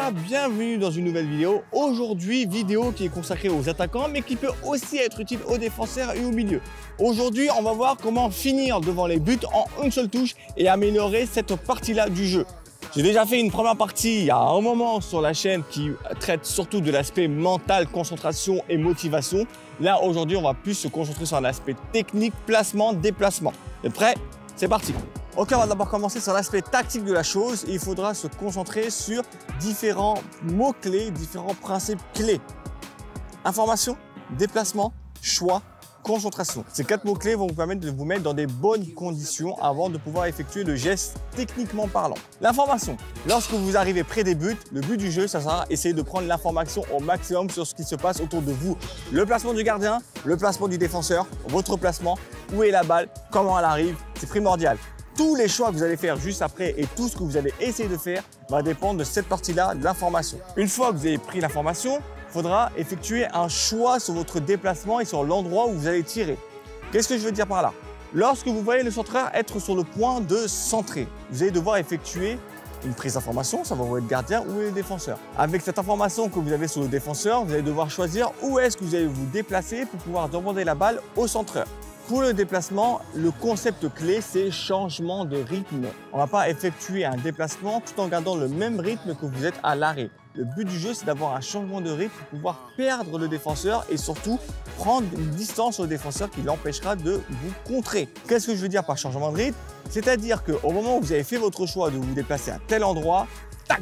gars, bienvenue dans une nouvelle vidéo. Aujourd'hui, vidéo qui est consacrée aux attaquants mais qui peut aussi être utile aux défenseurs et au milieu. Aujourd'hui, on va voir comment finir devant les buts en une seule touche et améliorer cette partie-là du jeu. J'ai déjà fait une première partie il y a un moment sur la chaîne qui traite surtout de l'aspect mental, concentration et motivation. Là, aujourd'hui, on va plus se concentrer sur l'aspect technique, placement, déplacement. Vous êtes prêts? C'est parti! Ok, on va d'abord commencer sur l'aspect tactique de la chose. Il faudra se concentrer sur différents mots-clés, différents principes clés. Information, déplacement, choix, concentration. Ces 4 mots-clés vont vous permettre de vous mettre dans des bonnes conditions avant de pouvoir effectuer le geste techniquement parlant. L'information. Lorsque vous arrivez près des buts, le but du jeu, ça sera essayer de prendre l'information au maximum sur ce qui se passe autour de vous. Le placement du gardien, le placement du défenseur, votre placement, où est la balle, comment elle arrive, c'est primordial. Tous les choix que vous allez faire juste après et tout ce que vous allez essayer de faire va dépendre de cette partie-là de l'information. Une fois que vous avez pris l'information, il faudra effectuer un choix sur votre déplacement et sur l'endroit où vous allez tirer. Qu'est-ce que je veux dire par là? Lorsque vous voyez le centreur être sur le point de centrer, vous allez devoir effectuer une prise d'information, ça va vous être gardien ou le défenseur. Avec cette information que vous avez sur le défenseur, vous allez devoir choisir où est-ce que vous allez vous déplacer pour pouvoir demander la balle au centreur. Pour le déplacement, le concept clé, c'est changement de rythme. On ne va pas effectuer un déplacement tout en gardant le même rythme que vous êtes à l'arrêt. Le but du jeu, c'est d'avoir un changement de rythme pour pouvoir perdre le défenseur et surtout prendre une distance au défenseur qui l'empêchera de vous contrer. Qu'est-ce que je veux dire par changement de rythme? C'est-à-dire qu'au moment où vous avez fait votre choix de vous déplacer à tel endroit, tac,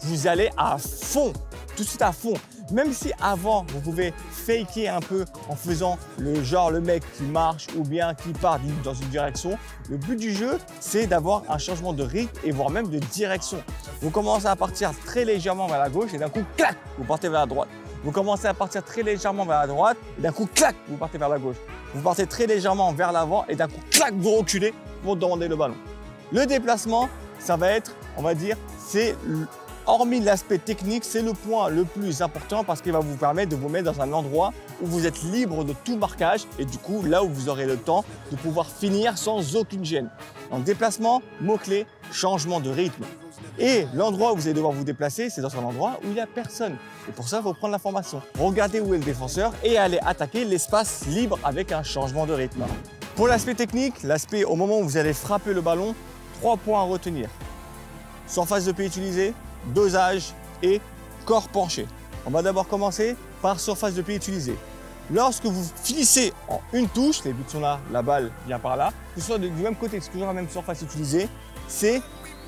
vous allez à fond, tout de suite à fond. Même si avant, vous pouvez faker un peu en faisant le mec qui marche ou bien qui part dans une direction, le but du jeu, c'est d'avoir un changement de rythme et voire même de direction. Vous commencez à partir très légèrement vers la gauche et d'un coup, clac, vous partez vers la droite. Vous commencez à partir très légèrement vers la droite et d'un coup, clac, vous partez vers la gauche. Vous partez très légèrement vers l'avant et d'un coup, clac, vous reculez pour demander le ballon. Le déplacement, ça va être, on va dire, c'est hormis l'aspect technique, c'est le point le plus important parce qu'il va vous permettre de vous mettre dans un endroit où vous êtes libre de tout marquage et du coup, là où vous aurez le temps de pouvoir finir sans aucune gêne. En déplacement, mot-clé, changement de rythme. Et l'endroit où vous allez devoir vous déplacer, c'est dans un endroit où il n'y a personne. Et pour ça, il faut prendre l'information. Regardez où est le défenseur et aller attaquer l'espace libre avec un changement de rythme. Pour l'aspect technique, l'aspect au moment où vous allez frapper le ballon, 3 points à retenir. Surface de pied utilisée, dosage et corps penché. On va d'abord commencer par surface de pied utilisée. Lorsque vous finissez en une touche, les buts sont là, la balle vient par là, que ce soit du même côté, c'est toujours la même surface utilisée, c'est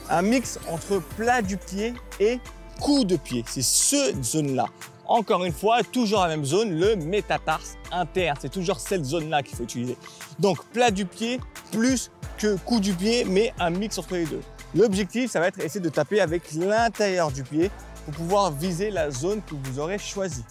un mix entre plat du pied et coup de pied. C'est cette zone-là. Encore une fois, toujours la même zone, le métatarse interne. C'est toujours cette zone-là qu'il faut utiliser. Donc plat du pied plus que coup du pied, mais un mix entre les deux. L'objectif, ça va être essayer de taper avec l'intérieur du pied pour pouvoir viser la zone que vous aurez choisie.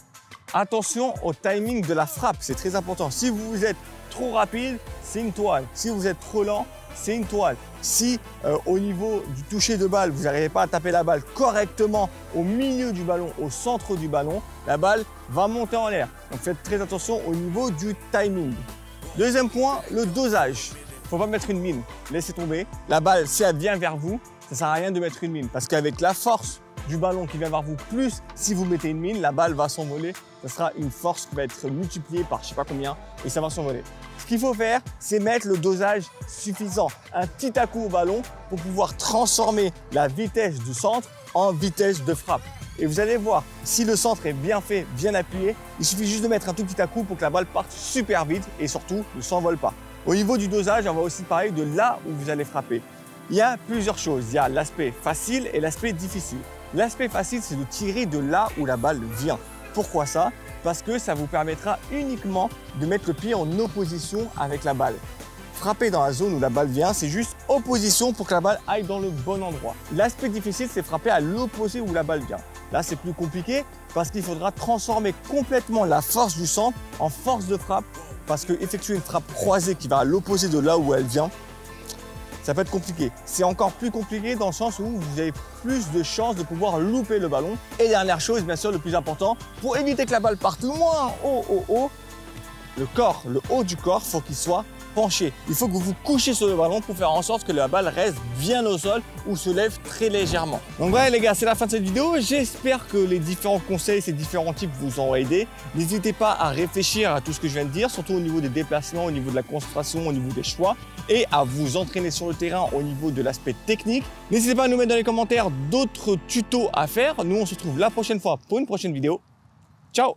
Attention au timing de la frappe, c'est très important. Si vous êtes trop rapide, c'est une toile. Si vous êtes trop lent, c'est une toile. Si au niveau du toucher de balle, vous n'arrivez pas à taper la balle correctement au milieu du ballon, au centre du ballon, la balle va monter en l'air. Donc faites très attention au niveau du timing. Deuxième point, le dosage. Il ne faut pas mettre une mine, laissez tomber. La balle, si elle vient vers vous, ça ne sert à rien de mettre une mine. Parce qu'avec la force du ballon qui vient vers vous, plus si vous mettez une mine, la balle va s'envoler. Ça sera une force qui va être multipliée par je ne sais pas combien et ça va s'envoler. Ce qu'il faut faire, c'est mettre le dosage suffisant. Un petit à-coup au ballon pour pouvoir transformer la vitesse du centre en vitesse de frappe. Et vous allez voir, si le centre est bien fait, bien appuyé, il suffit juste de mettre un tout petit à-coup pour que la balle parte super vite et surtout ne s'envole pas. Au niveau du dosage, on va aussi parler de là où vous allez frapper. Il y a plusieurs choses. Il y a l'aspect facile et l'aspect difficile. L'aspect facile, c'est de tirer de là où la balle vient. Pourquoi ça? Parce que ça vous permettra uniquement de mettre le pied en opposition avec la balle. Frapper dans la zone où la balle vient, c'est juste opposition pour que la balle aille dans le bon endroit. L'aspect difficile, c'est frapper à l'opposé où la balle vient. Là, c'est plus compliqué parce qu'il faudra transformer complètement la force du centre en force de frappe. Parce que effectuer une frappe croisée qui va à l'opposé de là où elle vient, ça peut être compliqué. C'est encore plus compliqué dans le sens où vous avez plus de chances de pouvoir louper le ballon. Et dernière chose, bien sûr, le plus important, pour éviter que la balle parte loin, haut, le corps, le haut du corps, faut qu'il soit pencher. Il faut que vous vous couchiez sur le ballon pour faire en sorte que la balle reste bien au sol ou se lève très légèrement. Donc voilà les gars, c'est la fin de cette vidéo. J'espère que les différents conseils, ces différents types vous auront aidé. N'hésitez pas à réfléchir à tout ce que je viens de dire, surtout au niveau des déplacements, au niveau de la concentration, au niveau des choix et à vous entraîner sur le terrain au niveau de l'aspect technique. N'hésitez pas à nous mettre dans les commentaires d'autres tutos à faire. Nous, on se retrouve la prochaine fois pour une prochaine vidéo. Ciao!